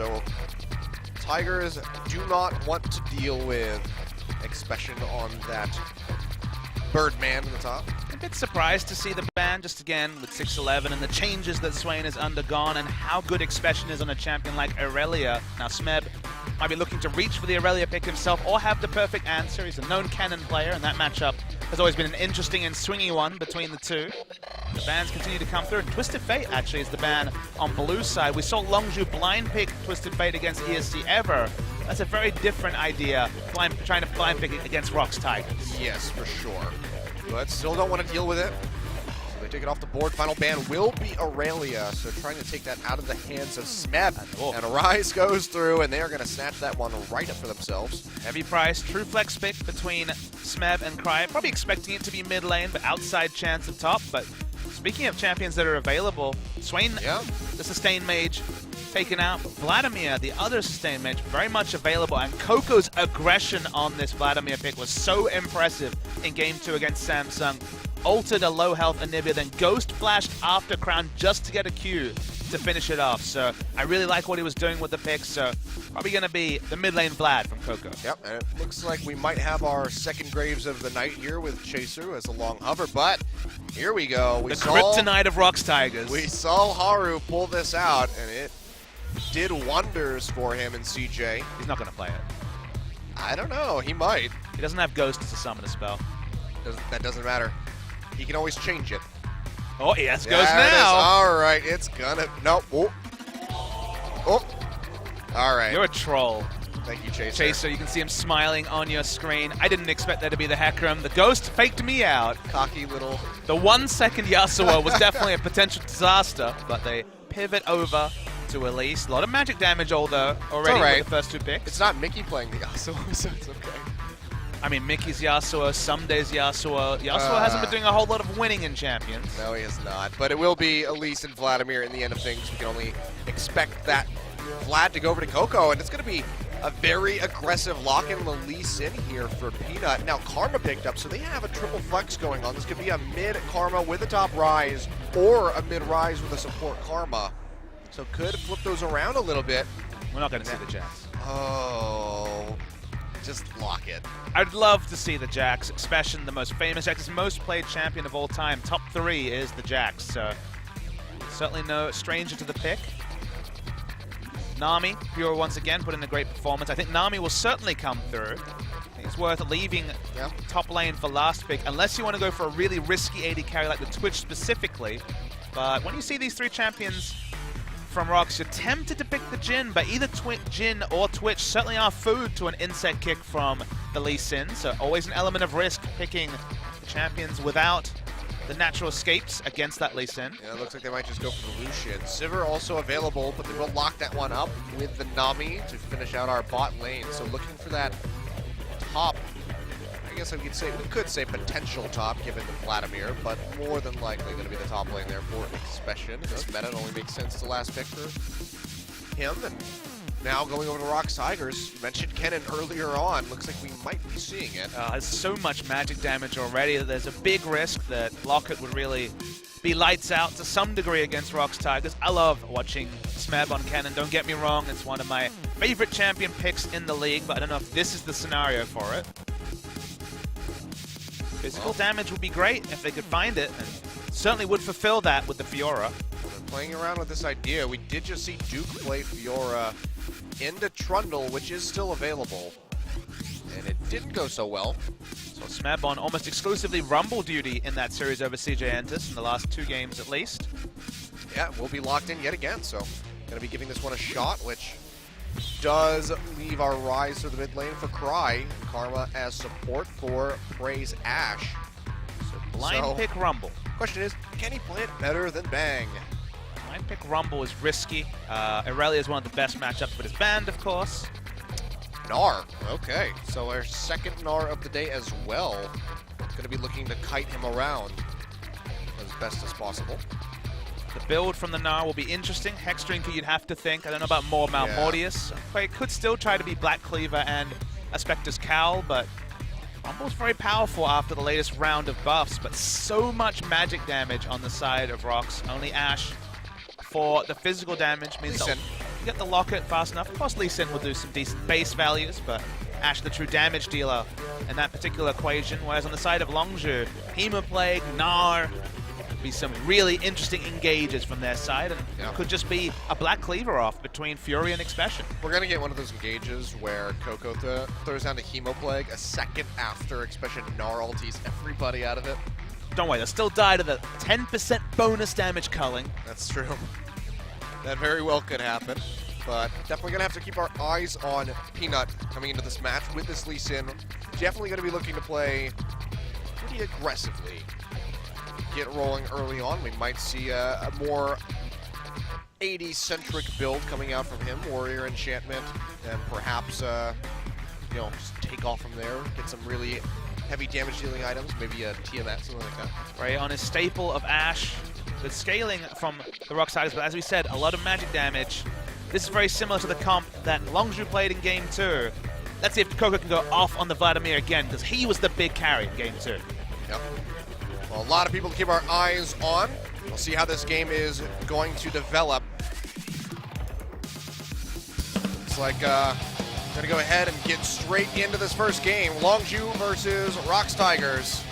So Tigers do not want to deal with Expession on that Birdman in the top. A bit surprised to see the ban, just again with 6-11 and the changes that Swain has undergone and how good Expession is on a champion like Irelia. Now Smeb might be looking to reach for the Irelia pick himself or have the perfect answer. He's a known cannon player, and that matchup has always been an interesting and swingy one between the two. The bans continue to come through. Twisted Fate actually is the ban on blue side. We saw Longzhu blind pick Twisted Fate against ESC Ever. That's a very different idea, trying to blind pick it against Rox Tigers. Yes, for sure. But still don't want to deal with it. So they take it off the board. Final ban will be Irelia, so trying to take that out of the hands of Smeb. And Ryze goes through, and they are going to snatch that one right up for themselves. Heavy price, true flex pick between Smeb and Cry. Probably expecting it to be mid lane, but outside chance of top. But speaking of champions that are available, Swain, the sustain mage, taken out. Vladimir, the other sustain mage, very much available. And Coco's aggression on this Vladimir pick was so impressive in Game 2 against Samsung. Ulted a low health Anivia, then ghost flashed after Crown just to get a Q to finish it off. So I really like what he was doing with the pick. So probably going to be the mid lane Vlad from Coco. Yep, and it looks like we might have our second Graves of the night here with Chaser as a long hover, but here we go. The kryptonite of Rox Tigers. We saw Haru pull this out, and it did wonders for him in CJ. He's not going to play it. I don't know. He might. He doesn't have Ghost to summon a spell. That doesn't matter. He can always change it. Oh, yes, Ghost now. All right, it's gonna... Nope. Oh. Oh. All right. You're a troll. Thank you, Chaser. Chaser, you can see him smiling on your screen. I didn't expect that to be the Hecarim. The Ghost faked me out. Cocky little... The 1 second Yasuo was definitely a potential disaster, but they pivot over to Elise. A lot of magic damage, although, already with the first 2 picks. It's not Mickey playing the Yasuo, so it's okay. I mean, Mickey's Yasuo, some days Yasuo. Yasuo hasn't been doing a whole lot of winning in Champions. No, he has not. But it will be Elise and Vladimir in the end of things. We can only expect that Vlad to go over to Coco, and it's going to be a very aggressive lock-in Elise in here for Peanut. Now, Karma picked up, so they have a triple flex going on. This could be a mid-Karma with a top Ryze, or a mid-Ryze with a support Karma. So could flip those around a little bit. We're not going to see the Jax. Oh, just lock it. I'd love to see the Jax. Expession, the most famous Jax, is most played champion of all time. Top 3 is the Jax, so certainly no stranger to the pick. Nami, Kuro once again put in a great performance. I think Nami will certainly come through. I think it's worth leaving top lane for last pick, unless you want to go for a really risky AD carry like the Twitch specifically. But when you see these 3 champions from Rox, you're tempted to pick the Jhin, but either Jhin or Twitch certainly are food to an insect kick from the Lee Sin, so always an element of risk picking the champions without the natural escapes against that Lee Sin. Yeah, it looks like they might just go for the Lucian. Sivir also available, but they will lock that one up with the Nami to finish out our bot lane. So looking for that top, I guess we could say potential top given to Vladimir, but more than likely going to be the top lane there for Expession. This meta it only makes sense to last pick for him. And now going over to Rox Tigers, you mentioned Kennen earlier on. Looks like we might be seeing it. There's so much magic damage already that there's a big risk that Locket would really be lights out to some degree against Rox Tigers. I love watching Smeb on Kennen, don't get me wrong. It's one of my favorite champion picks in the league, but I don't know if this is the scenario for it. Physical damage would be great if they could find it, and certainly would fulfill that with the Fiora. They're playing around with this idea. We did just see Duke play Fiora into Trundle, which is still available, and it didn't go so well. So Smeb on almost exclusively Rumble duty in that series over CJ Entus in the last 2 games at least. Yeah, we'll be locked in yet again, so gonna be giving this one a shot, which does leave our Ryze to the mid lane for Cry, and Karma as support for Praise Ashe. So blind pick Rumble. Question is, can he play it better than Bang? Blind pick Rumble is risky. Irelia is one of the best matchups, but it's banned, of course. Gnar, okay. So our second Gnar of the day as well. Gonna be looking to kite him around as best as possible. The build from the Gnar will be interesting. Hex Drinker, you'd have to think. I don't know about more Malmortius, but it could still try to be Black Cleaver and a Spectre's Cowl, but Rumble's very powerful after the latest round of buffs, but so much magic damage on the side of Rox. Only Ashe for the physical damage means get the locket fast enough. Of course, Lee Sin will do some decent base values, but Ashe the true damage dealer in that particular equation. Whereas on the side of Longzhu, Hemoplague, Gnar, be some really interesting engages from their side, and it could just be a black cleaver off between Fury and Expession. We're going to get one of those engages where Coco throws down to Hemoplague a second after Expession Gnar ulties everybody out of it. Don't worry, they'll still die to the 10% bonus damage culling. That's true. That very well could happen, but definitely going to have to keep our eyes on Peanut coming into this match with this Lee Sin. Definitely going to be looking to play pretty aggressively. Get rolling early on. We might see a more 80-centric build coming out from him, Warrior Enchantment, and perhaps you know, just take off from there, get some really heavy damage dealing items, maybe a Tiamat, something like that. Right, on his staple of Ashe, with scaling from the Rox Tigers, but as we said, a lot of magic damage. This is very similar to the comp that Longzhu played in Game 2. Let's see if Coco can go off on the Vladimir again, because he was the big carry in Game 2. Yep. Well, a lot of people to keep our eyes on. We'll see how this game is going to develop. Looks like going to go ahead and get straight into this first game. Longzhu versus Rox Tigers.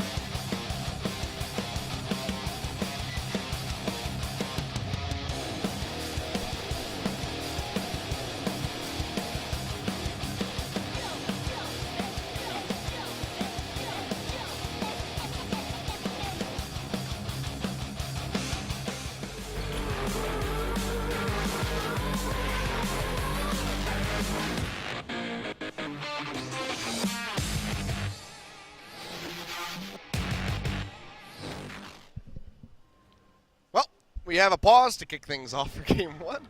We have a pause to kick things off for Game 1.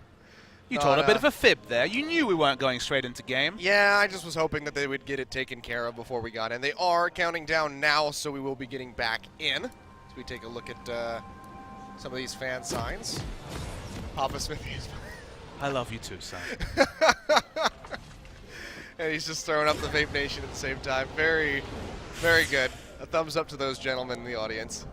You told a bit of a fib there. You knew we weren't going straight into game. Yeah, I just was hoping that they would get it taken care of before we got in. They are counting down now, so we will be getting back in. So we take a look at some of these fan signs. Papa Smithy is I love you too, son. And he's just throwing up the Vape Nation at the same time. Very, very good. A thumbs up to those gentlemen in the audience.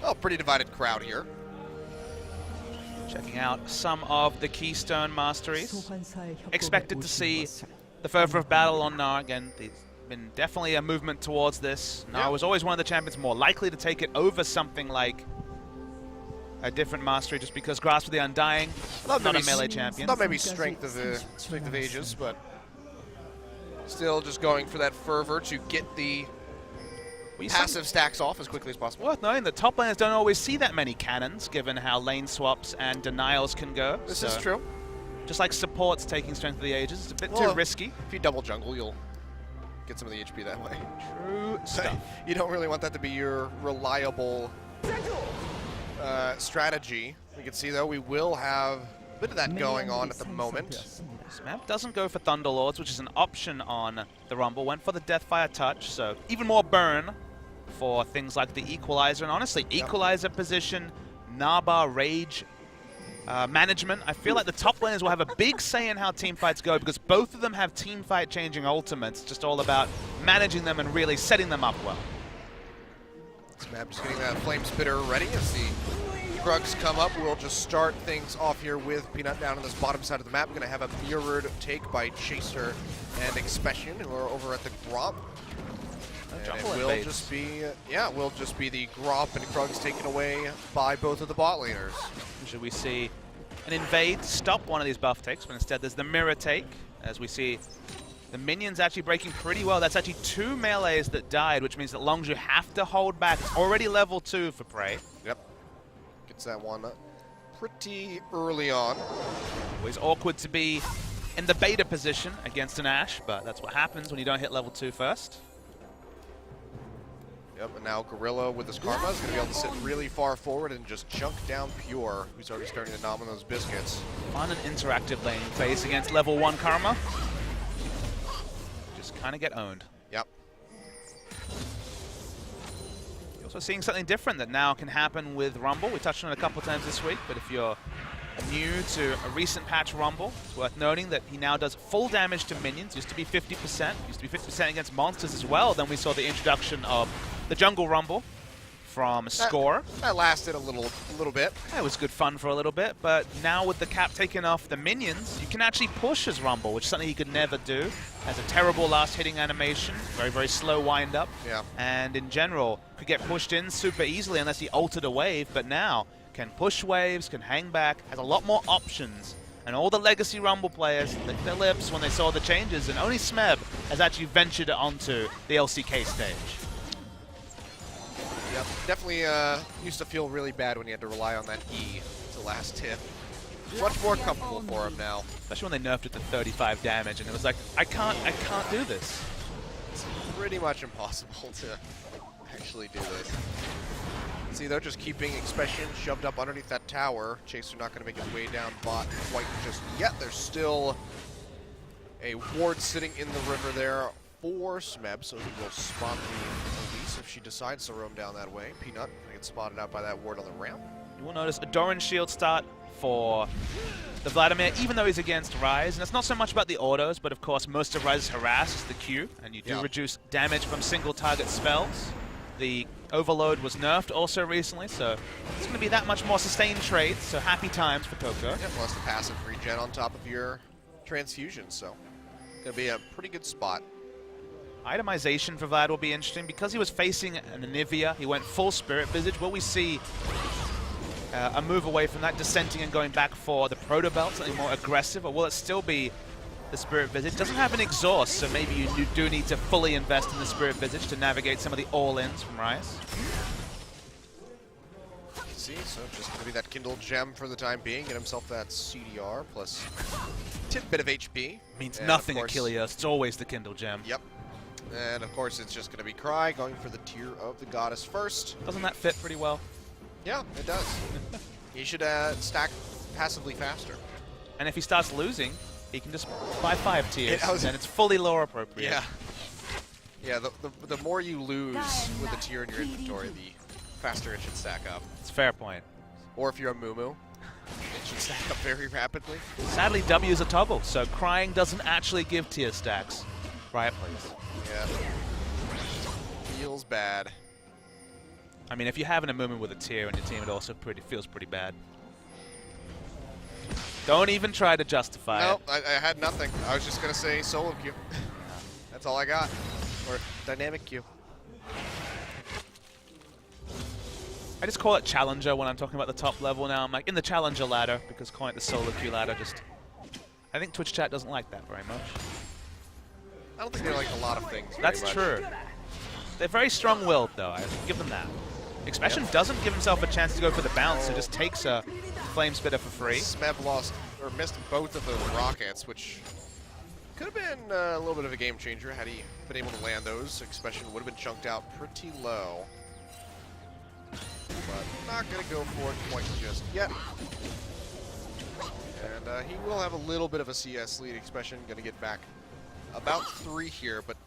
Oh, pretty divided crowd here. Checking out some of the Keystone Masteries. Expected to see the Fervor of Battle on Gnar. Again, there's been definitely a movement towards this. Gnar was always one of the champions more likely to take it over something like a different mastery, just because Grasp of the Undying, not a melee champion. Not maybe Strength of Ages, but still just going for that Fervor to get the passive stacks off as quickly as possible. Worth noting that top laners don't always see that many cannons, given how lane swaps and denials can go. This is true. Just like supports taking Strength of the Ages, it's a bit too risky. If you double jungle, you'll get some of the HP that way. True stuff. You don't really want that to be your reliable strategy. You can see, though, we will have a bit of that going on at the moment. Smeb doesn't go for Thunderlords, which is an option on the Rumble. Went for the Deathfire Touch, so even more burn for things like the Equalizer. And honestly, Equalizer position, Naba, Rage, management. I feel like the top laners will have a big say in how teamfights go, because both of them have teamfight changing ultimates. Just all about managing them and really setting them up well. Smeb just getting that Flame Spitter ready as the Krugs come up. We'll just start things off here with Peanut down on this bottom side of the map. We're going to have a mirrored take by Chaser and Expession, who are over at the Gromp. And it will just be, will just be the Gromp and Krugs taken away by both of the bot laners. Should we see an invade stop one of these buff takes, but instead there's the mirror take, as we see the minions actually breaking pretty well. That's actually 2 melees that died, which means that Longzhu have to hold back. It's already level 2 for Prey. Yep. Gets that one pretty early on. Always awkward to be in the beta position against an Ashe, but that's what happens when you don't hit level 2 first. Yep, and now Gorilla with his Karma is going to be able to sit really far forward and just chunk down Pure, who's already starting to nom on those biscuits. Fun and interactive lane phase against level 1 Karma. Just kind of get owned. Yep. You're also seeing something different that now can happen with Rumble. We touched on it a couple times this week, but if you're new to a recent patch Rumble. It's worth noting that he now does full damage to minions. Used to be 50%. Used to be 50% against monsters as well. Then we saw the introduction of the Jungle Rumble from Score. That lasted a little bit. It was good fun for a little bit, but now with the cap taken off the minions, you can actually push as Rumble, which is something he could never do. Has a terrible last hitting animation, very, very slow wind up. Yeah. And in general, could get pushed in super easily unless he altered a wave, but now can push waves, can hang back, has a lot more options. And all the legacy Rumble players licked their lips when they saw the changes, and only Smeb has actually ventured onto the LCK stage. Yep, definitely used to feel really bad when you had to rely on that E to last hit. Much more comfortable for him now. Especially when they nerfed it to 35 damage, and it was like, I can't do this. It's pretty much impossible to actually do this. See, they're just keeping Expession shoved up underneath that tower. Chaser not going to make his way down bot quite just yet. There's still a ward sitting in the river there for Smeb, so he will spot the Elise if she decides to roam down that way. Peanut gonna get spotted out by that ward on the ramp. You will notice a Doran shield start for the Vladimir, even though he's against Ryze. And it's not so much about the autos, but of course most of Ryze's harass is the Q, and you do reduce damage from single target spells. The Overload was nerfed also recently, so it's going to be that much more sustained trades, so happy times for Coco. Yeah, plus the passive regen on top of your transfusion, so gonna be a pretty good spot. Itemization for Vlad will be interesting. Because he was facing an Anivia, he went full Spirit Visage. Will we see a move away from that, dissenting and going back for the Proto Belt, something more aggressive, or will it still be the Spirit Visage? Doesn't have an exhaust, so maybe you do need to fully invest in the Spirit Visage to navigate some of the all-ins from Ryze. See, so just gonna be that Kindled Gem for the time being, get himself that CDR plus a tidbit of HP. Means nothing at Kilios, it's always the Kindle Gem. Yep. And of course it's just gonna be Cry going for the Tear of the Goddess first. Doesn't that fit pretty well? Yeah, it does. He should stack passively faster. And if he starts losing, he can just buy 5 tiers, and it's fully lore appropriate. Yeah. Yeah, the more you lose with a tier in your inventory, the faster it should stack up. It's a fair point. Or if you're a Mumu, it should stack up very rapidly. Sadly, W is a toggle, so crying doesn't actually give tier stacks. Riot, please. Yeah. Feels bad. I mean, if you have an Amumu with a tier on your team, it also feels pretty bad. Don't even try to justify it. I had nothing. I was just going to say solo queue. That's all I got. Or dynamic queue. I just call it Challenger when I'm talking about the top level now. I'm like, in the Challenger ladder, because calling it the solo queue ladder just... I think Twitch chat doesn't like that very much. I don't think they like a lot of things. That's true. They're very strong-willed, though. I give them that. Expession doesn't give himself a chance to go for the bounce, so just takes a Flame Spitter for free. Smeb lost, or missed both of those rockets, which could have been a little bit of a game changer had he been able to land those. Expession would have been chunked out pretty low. But not going to go for it quite just yet. And he will have a little bit of a CS lead. Expession going to get back about 3 here, but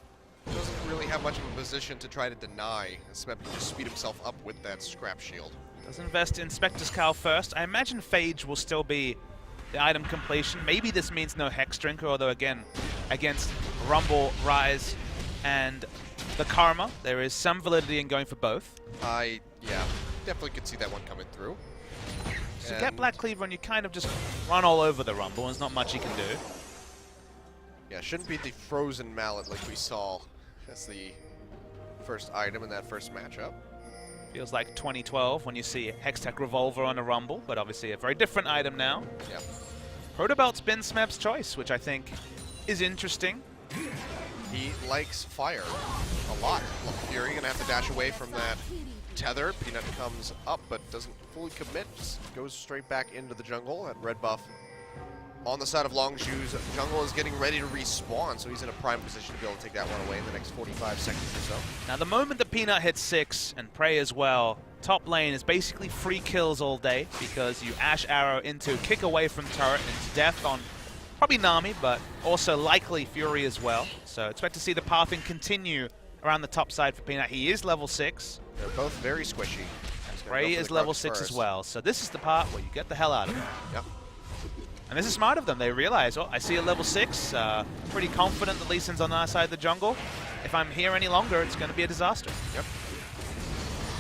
doesn't really have much of a position to try to deny. Smeb can just speed himself up with that scrap shield. Does invest in Spectre's Cowl first. I imagine Phage will still be the item completion. Maybe this means no Hex Drinker, although again, against Rumble, Ryze, and the Karma, there is some validity in going for both. Yeah, definitely could see that one coming through. So get Black Cleaver and you kind of just run all over the Rumble, and there's not much you can do. Yeah, shouldn't be the Frozen Mallet like we saw as the first item in that first matchup. Feels like 2012 when you see Hextech Revolver on a Rumble, but obviously a very different item now. Yeah. Protobelt's been Smeb's choice, which I think is interesting. He likes fire a lot. Fury gonna have to dash away from that tether. Peanut comes up but doesn't fully commit, just goes straight back into the jungle. At red buff on the side of Longzhu's jungle is getting ready to respawn, so he's in a prime position to be able to take that one away in the next 45 seconds or so. Now the moment that Peanut hits 6 and Prey as well, top lane is basically free kills all day because you Ashe arrow into kick away from turret into death on probably Nami, but also likely Fury as well. So expect to see the pathing continue around the top side for Peanut. He is level 6. They're both very squishy. Prey is level 6 as well. So this is the part where you get the hell out of it. Yep. And this is smart of them. They realize, oh, I see a level 6. Pretty confident that Lucian's on our side of the jungle. If I'm here any longer, it's going to be a disaster. Yep.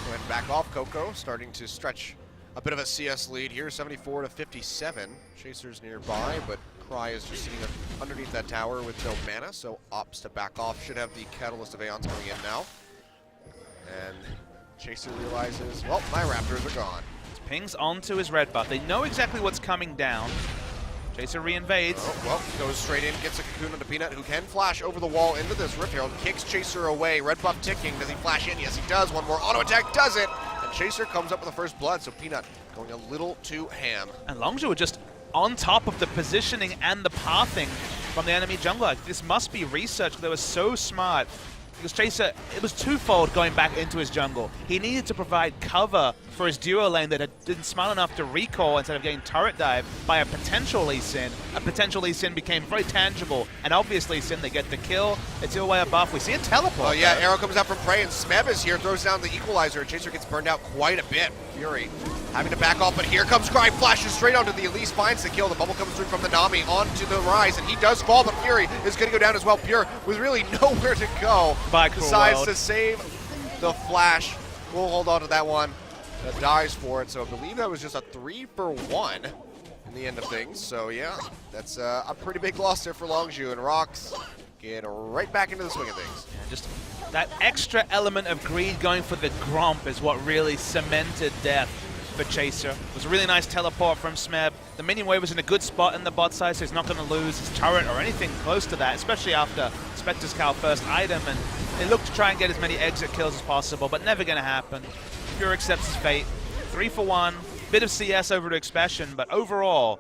Go ahead and back off. Coco starting to stretch a bit of a CS lead here, 74 to 57. Chaser's nearby, but Cry is just sitting underneath that tower with no mana, so opts to back off. Should have the Catalyst of Aeons coming in now. And Chaser realizes, well, my Raptors are gone. Pings onto his red buff. They know exactly what's coming down. Chaser reinvades. Oh, well, goes straight in, gets a cocoon onto Peanut, who can flash over the wall into this Rift Herald, kicks Chaser away. Red buff ticking. Does he flash in? Yes, he does. One more auto attack does it. And Chaser comes up with the first blood, so Peanut going a little too ham. And Longzhu are just on top of the positioning and the pathing from the enemy jungler. This must be research. They were so smart. Because Chaser, it was twofold going back into his jungle. He needed to provide cover for his duo lane that had been smart enough to recall instead of getting turret dive by a potential Lee Sin. A potential Lee Sin became very tangible, and obviously Sin, they get the kill, they steal away a buff. We see a teleport. Oh yeah, arrow comes out from Prey, and Smeb is here, throws down the equalizer, and Chaser gets burned out quite a bit. Fury having to back off, but here comes Cry, flashes straight onto the Elise, finds the kill. The bubble comes through from the Nami onto the Ryze, and he does fall, but Fury is going to go down as well. Pure with really nowhere to go. Decides to save the flash. We'll hold on to that one. That dies for it, so I believe that was just a 3-for-1 in the end of things. So yeah, that's a pretty big loss there for Longzhu, and Rox get right back into the swing of things. Yeah, just that extra element of greed going for the Gromp is what really cemented death for Chaser. It was a really nice teleport from Smeb. The minion wave was in a good spot in the bot side, so he's not going to lose his turret or anything close to that, especially after Spectre's Cow first item, and they look to try and get as many exit kills as possible, but never going to happen. Pure accepts his fate. 3-for-1, bit of CS over to Expession, but overall,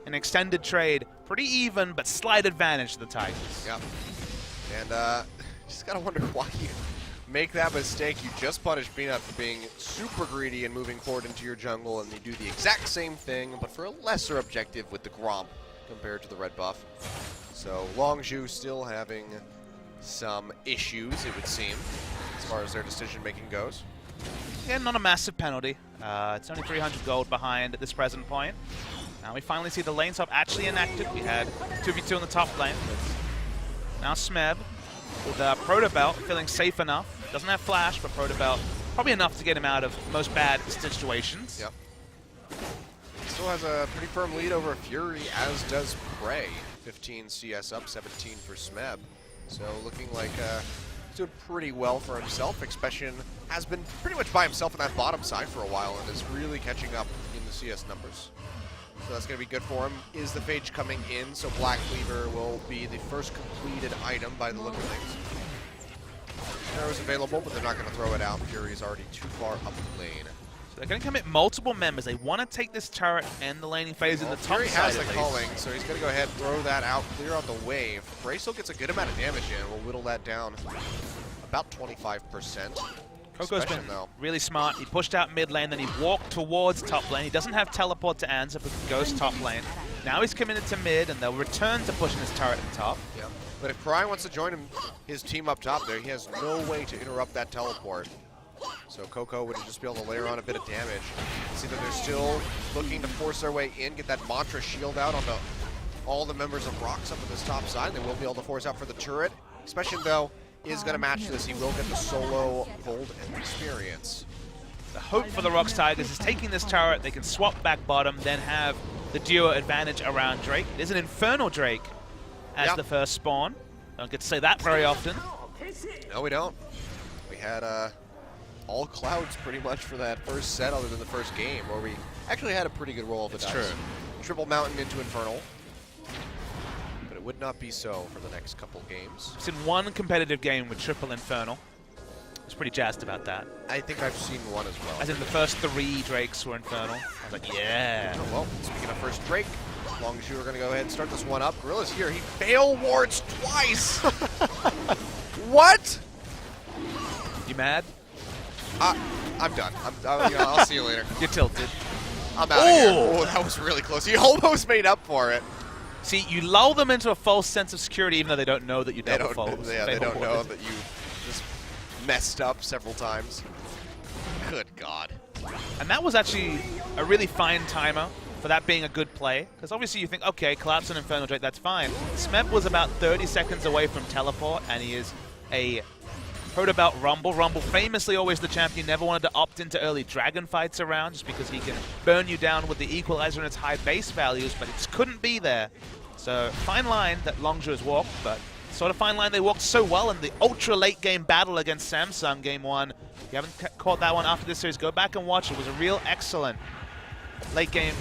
an extended trade, pretty even, but slight advantage to the Tigers. Yeah, and just gotta wonder why you make that mistake. You just punished Peanut for being super greedy and moving forward into your jungle, and you do the exact same thing, but for a lesser objective with the Gromp compared to the red buff. So Longzhu still having some issues, it would seem, as far as their decision-making goes. Yeah, not a massive penalty. It's only 300 gold behind at this present point. Now we finally see the lane swap actually enacted. We had 2v2 in the top lane. Now Smeb with Proto Belt feeling safe enough. Doesn't have flash, but Proto Belt probably enough to get him out of most bad situations. Yep. Still has a pretty firm lead over Fury, as does Prey. 15 CS up, 17 for Smeb. So looking like he's doing pretty well for himself. Expession has been pretty much by himself on that bottom side for a while and is really catching up in the CS numbers. So that's going to be good for him. Is the Phage coming in? So Black Cleaver will be the first completed item by the look of things. Arrow's available, but they're not going to throw it out. Fury's already too far up the lane. So they're going to commit multiple members. They want to take this turret and the laning phase in the top Fury side. has the calling, so he's going to go ahead and throw that out, clear out the wave. Bray still gets a good amount of damage in. We'll whittle that down about 25%. Coco's been really smart. He pushed out mid lane, then he walked towards top lane. He doesn't have teleport to answer, but goes top lane. Now he's committed to mid, and they'll return to pushing his turret at top. Yeah. But if Cry wants to join his team up top there, he has no way to interrupt that teleport. So Coco would just be able to layer on a bit of damage. See that they're still looking to force their way in, get that Mantra shield out onto all the members of Rox up at this top side. They will be able to force out for the turret. Expession, though, is going to match this. He will get the solo gold and experience. The hope for the Rox Tigers is taking this turret. They can swap back bottom, then have the duo advantage around Drake. It is an Infernal Drake as the first spawn. Don't get to say that very often. No, we don't. We had all clouds pretty much for that first set, other than the first game, where we actually had a pretty good roll of the dice. True. Triple Mountain into Infernal. But it would not be so for the next couple games. It's in one competitive game with Triple Infernal. I was pretty jazzed about that. I think I've seen one as well. As in the first 3 Drakes were Infernal. I was like, yeah. Oh, well, speaking of first Drake, Longzhu are going to go ahead and start this one up. Gorilla's here. He fail wards twice. What? You mad? I'm done. I'll see you later. You're tilted. I'm out of here. Oh, that was really close. He almost made up for it. See, you lull them into a false sense of security, even though they don't know that you double fold. Yeah, they don't know that you just messed up several times. Good God. And that was actually a really fine timer for that being a good play. Because obviously you think, okay, collapse on Infernal Drake, that's fine. Smeb was about 30 seconds away from teleport, and he is a... Heard about Rumble. Rumble, famously always the champion, never wanted to opt into early dragon fights around just because he can burn you down with the equalizer and its high base values, but it just couldn't be there. So, fine line that Longzhu has walked, but sort of fine line they walked so well in the ultra late game battle against Samsung game 1. If you haven't caught that one after this series, go back and watch. It was a real excellent late game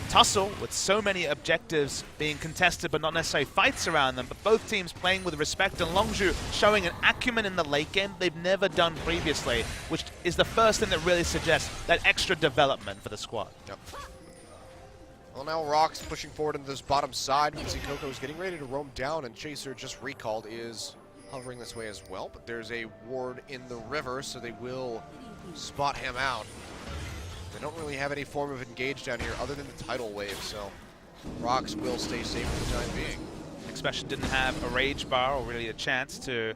tussle with so many objectives being contested but not necessarily fights around them, but both teams playing with respect, and Longzhu showing an acumen in the late game they've never done previously, which is the first thing that really suggests that extra development for the squad. Yep. Well, now Rox pushing forward into this bottom side. You can see Coco is getting ready to roam down, and Chaser, just recalled, is hovering this way as well, but there's a ward in the river, so they will spot him out. They don't really have any form of engage down here other than the tidal wave, so Rox will stay safe for the time being. Expession didn't have a rage bar or really a chance to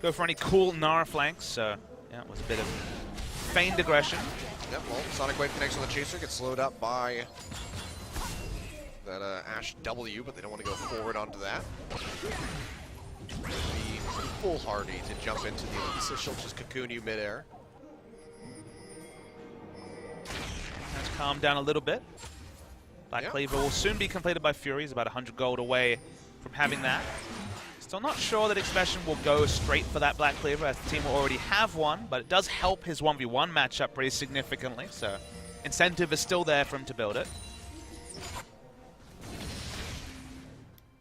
go for any cool Gnar flanks, so yeah, it was a bit of feigned aggression. Yep, well, Sonic Wave connects on the Chaser, gets slowed up by that Ashe W, but they don't want to go forward onto that. Be foolhardy to jump into the Elise, so she'll just cocoon you midair. Has calmed down a little bit. Black Yeah. Cleaver will soon be completed by Fury. He's about 100 gold away from having that. Still not sure that Expession will go straight for that Black Cleaver, as the team will already have one, but it does help his 1v1 matchup pretty significantly, so incentive is still there for him to build it.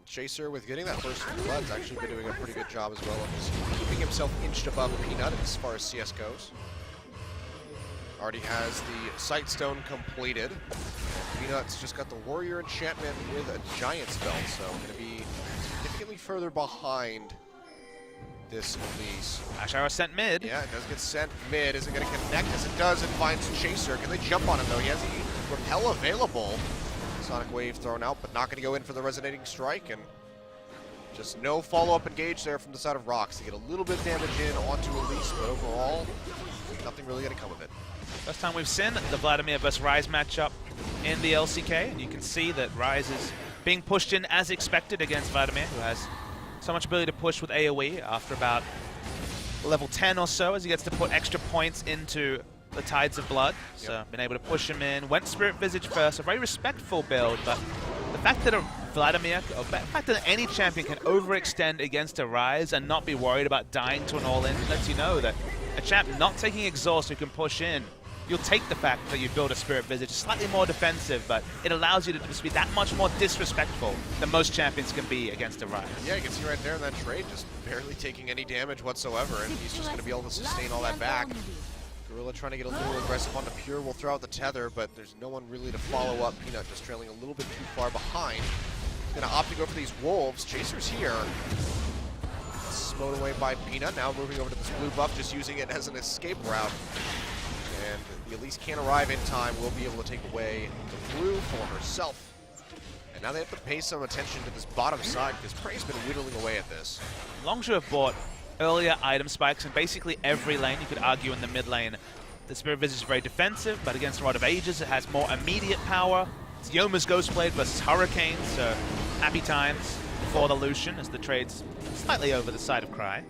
Chaser, with getting that first blood's actually been doing a pretty good job as well of just keeping himself inched above Peanut as far as CS goes. Already has the Sight Stone completed. Peanut's just got the Warrior Enchantment with a Giant spell, so going to be significantly further behind this Elise. Ashe Arrow sent mid. Yeah, it does get sent mid. Is it going to connect? As it does, it finds Chaser. Can they jump on him, though? He has the Repel available. Sonic Wave thrown out, but not going to go in for the Resonating Strike, and just no follow-up engage there from the side of Rox. They get a little bit of damage in onto Elise, but overall, nothing really going to come of it. First time we've seen the Vladimir vs Ryze matchup in the LCK, and you can see that Ryze is being pushed in as expected against Vladimir, who has so much ability to push with AoE after about level 10 or so, as he gets to put extra points into the Tides of Blood. So been able to push him in, went Spirit Visage first, a very respectful build, but the fact that a Vladimir, or the fact that any champion can overextend against a Ryze and not be worried about dying to an all-in lets you know that a champ not taking exhaust who can push in, you'll take the fact that you build a Spirit Visage, slightly more defensive, but it allows you to just be that much more disrespectful than most champions can be against a Ryze. Yeah, you can see right there in that trade, just barely taking any damage whatsoever, and he's just going to be able to sustain all that back. Gorilla trying to get a little aggressive onto Pure, will throw out the tether, but there's no one really to follow up. Peanut just trailing a little bit too far behind. He's going to opt to go for these wolves. Chaser's here. Smote away by Peanut, now moving over to this blue buff, just using it as an escape route. And the Elise can't arrive in time, will be able to take away the blue for herself. And now they have to pay some attention to this bottom side, because Prey's been whittling away at this. Longzhu have bought earlier item spikes in basically every lane. You could argue in the mid lane the Spirit Visage is very defensive, but against Rod of Ages it has more immediate power. It's Yoma's Ghostblade versus Hurricane, so happy times for the Lucian as the trade's slightly over the side of Cry.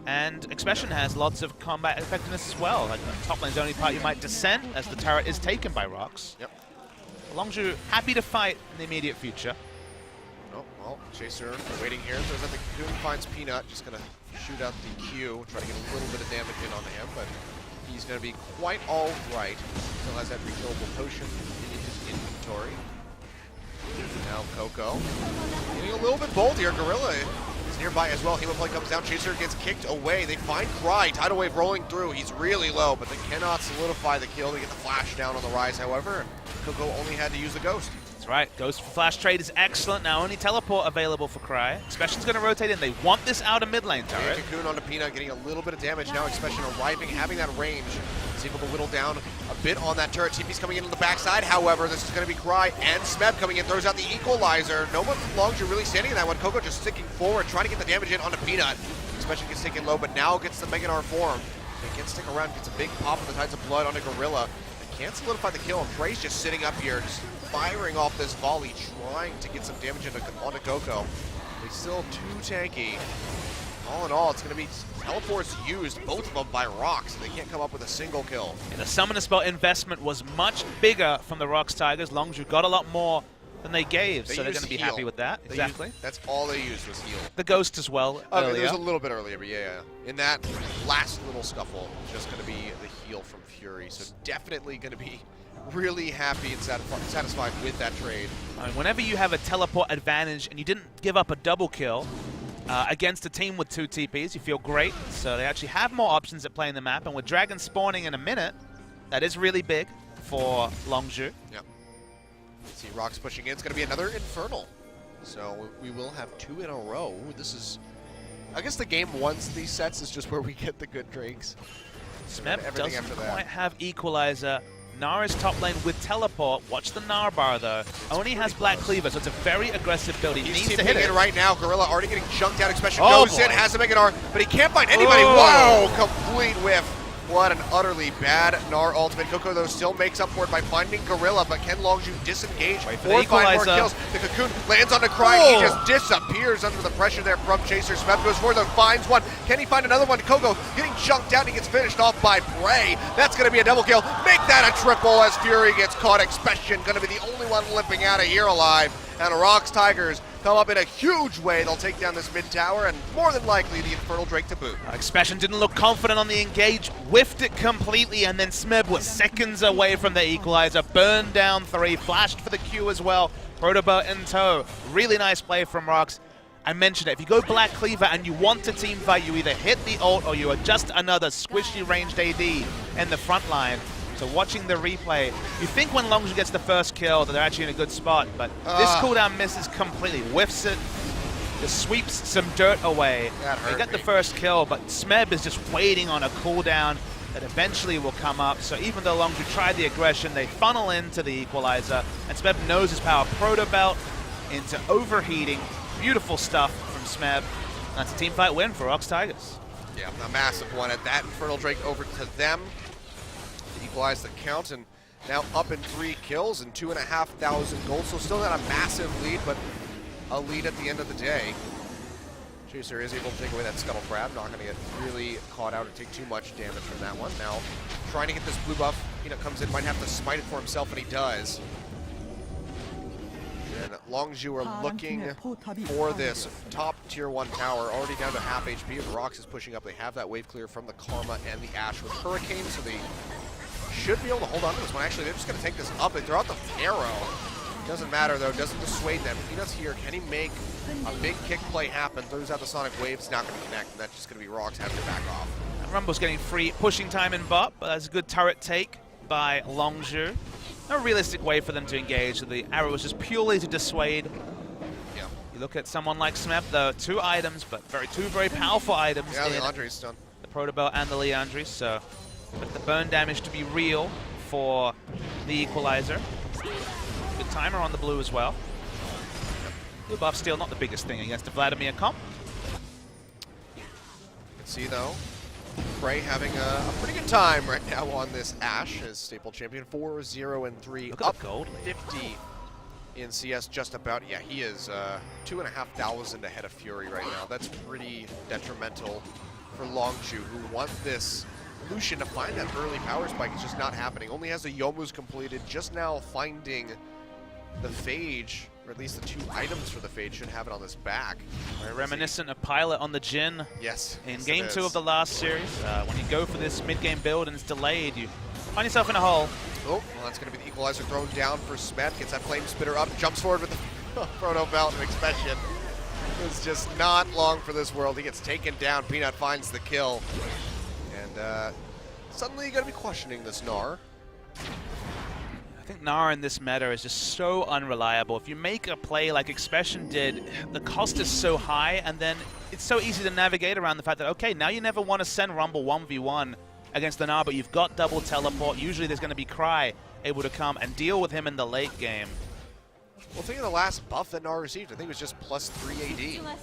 And Expession has lots of combat effectiveness as well. Like the top lane's the only part you might descend as the turret is taken by Rox. Yep. Longzhu happy to fight in the immediate future. Oh, well, Chaser waiting here. Throws out the cocoon, finds Peanut. Just going to shoot out the Q, try to get a little bit of damage in onto him, but he's going to be quite all right. Still has that refillable potion in his inventory. Now Coco getting a little bit bold here. Gorilla is nearby as well. Hemoplay comes down. Chaser gets kicked away. They find Cry. Tidal Wave rolling through. He's really low, but they cannot solidify the kill. They get the flash down on the Ryze, however. Coco only had to use the Ghost. That's right. Ghost for flash trade is excellent. Now only teleport available for Cry. Expession's going to rotate in. They want this out of mid lane turret. Cocoon onto Peanut, getting a little bit of damage. Now Expession arriving, having that range. Is able to whittle down a bit on that turret. TP's coming in on the backside. However, this is going to be Cry and Smeb coming in. Throws out the equalizer. No one from Longzhu really standing in that one. Coco just sticking forward, trying to get the damage in onto Peanut. Expession gets taken low, but now gets the Mega Gnar form. They can stick around, gets a big pop of the Tides of Blood onto Gorilla. Can't solidify the kill. Prey's just sitting up here, just firing off this volley, trying to get some damage onto Coco. He's still too tanky. All in all, it's going to be teleports used, both of them by Rox, and they can't come up with a single kill. And the summoner spell investment was much bigger from the Rox Tigers. Longzhu got a lot more than they gave, so they're going to be happy with that. Exactly. That's all they used was heal. The Ghost as well. There was a little bit earlier, but yeah. In that last little scuffle, it's just going to be the heal from Fury. So definitely going to be really happy and satisfied with that trade. Whenever you have a teleport advantage and you didn't give up a double kill against a team with 2 TPs, you feel great. So they actually have more options at playing the map, and with Dragon spawning in a minute, that is really big for Longzhu. Yep. See Rox pushing in. It's going to be another Infernal. So we will have 2 in a row. This is, I guess the game once these sets is just where we get the good drinks. Smeb doesn't quite have Equalizer. Gnar is top lane with teleport. Watch the Gnar bar though. Only has Black Cleaver, so it's a very aggressive build. He needs to hit it. Right now. Gorilla already getting chunked out. Expession goes in, has a Mega Gnar, but he can't find anybody. Whoa! Complete whiff. What an utterly bad Gnar ultimate. Coco, though, still makes up for it by finding Gorilla, but can Longzhu disengage or find more kills? The Cocoon lands on the Cry. He just disappears under the pressure there from Chaser. Smeb goes for it, finds one. Can he find another one? Coco getting chunked out, and he gets finished off by Prey. That's going to be a double kill. Make that a triple as Fury gets caught. Expession going to be the only one limping out of here alive. And Rox Tigers come up in a huge way. They'll take down this mid tower and more than likely the Infernal Drake to boot. Expession didn't look confident on the engage, whiffed it completely, and then Smeb was seconds away from the Equalizer. Burned down 3, flashed for the Q as well. Protobot in tow. Really nice play from Rox. I mentioned it, if you go Black Cleaver and you want to team fight, you either hit the ult or you are just another squishy ranged AD in the front line. So watching the replay, you think when Longzhu gets the first kill that they're actually in a good spot, but this cooldown misses completely. Whiffs it, just sweeps some dirt away. They get the first kill, but Smeb is just waiting on a cooldown that eventually will come up. So even though Longzhu tried the aggression, they funnel into the Equalizer, and Smeb knows his power. Proto-Belt into overheating. Beautiful stuff from Smeb. That's a teamfight win for Rox Tigers. Yeah, a massive one at that. Infernal Drake over to them. Equalize the count, and now up in 3 kills and 2,500 gold. So still not a massive lead, but a lead at the end of the day. Chaser is able to take away that Scuttle Crab. Not going to get really caught out or take too much damage from that one. Now trying to get this blue buff. Peanut comes in, might have to smite it for himself, and he does. And Longzhu are looking for this top tier 1 tower, already down to half HP. If Rox is pushing up, they have that wave clear from the Karma and the Ashe with Hurricane, so they should be able to hold on to this one. Actually, they're just going to take this up. They throw out the Pharaoh. Doesn't matter, though. Doesn't dissuade them. Peanut's here. Can he make a big kick play happen? Throws out the Sonic Waves. Not going to connect, and that's just going to be Rox having to back off. Rumble's getting free pushing time in bot, but that's a good turret take by Longzhu. No realistic way for them to engage. So the arrow was just purely to dissuade. Yeah. You look at someone like Smeb, though. 2 items, but two very powerful items. Yeah, the Andre's done. The Protobelt and the Leandri, so but the burn damage to be real for the Equalizer. Good timer on the blue as well. Blue buff still not the biggest thing against the Vladimir comp. You can see, though, Prey having a pretty good time right now on this Ashe as staple champion. 4-0-3. Look at up the gold lead. 50 in CS just about. Yeah, he is 2,500 ahead of Fury right now. That's pretty detrimental for Longzhu, who want this Lucian to find that early power spike. It's just not happening. Only has the Youmu's completed. Just now finding the Phage, or at least the 2 items for the Phage, should have it on this back. Very reminiscent of Pilot on the Jhin. Yes. In game 2 of the last series. When you go for this mid-game build and it's delayed, you find yourself in a hole. Oh, well, that's going to be the Equalizer thrown down for Smeb. Gets that Flame Spitter up, jumps forward with the Proto-Belt and Expession. It's just not long for this world. He gets taken down. Peanut finds the kill. And suddenly you're going to be questioning this Gnar. I think Gnar in this meta is just so unreliable. If you make a play like Expession did, the cost is so high, and then it's so easy to navigate around the fact that, okay, now you never want to send Rumble 1v1 against the Gnar, but you've got double teleport. Usually there's going to be Cry able to come and deal with him in the late game. Well, think of the last buff that Gnar received. I think it was just +3 AD.